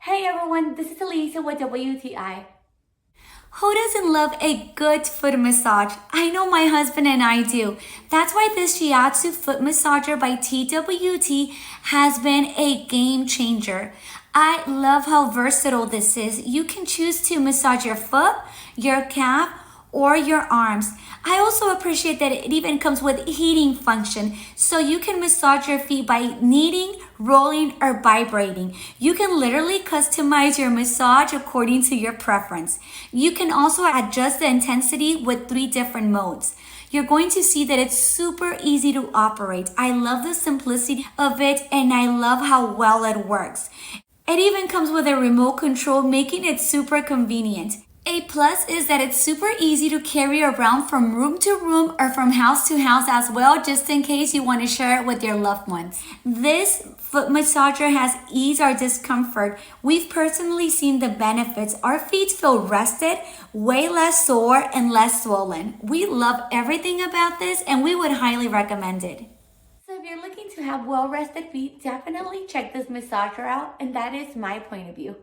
Hey everyone, this is Elisa with WTI. Who doesn't love a good foot massage? I know my husband and I do. That's why this Shiatsu foot massager by TWT has been a game changer. I love how versatile this is. You can choose to massage your foot, your calf, or your arms. I also appreciate that it even comes with heating function, so you can massage your feet by kneading, rolling, or vibrating. You can literally customize your massage according to your preference. You can also adjust the intensity with 3 different modes. You're going to see that it's super easy to operate. I love the simplicity of it and I love how well it works. It even comes with a remote control, making it super convenient. A plus is that it's super easy to carry around from room to room or from house to house as well, just in case you want to share it with your loved ones. This foot massager has ease our discomfort. We've personally seen the benefits. Our feet feel rested, way less sore, and less swollen. We love everything about this and we would highly recommend it. So if you're looking to have well-rested feet, definitely check this massager out, and that is my point of view.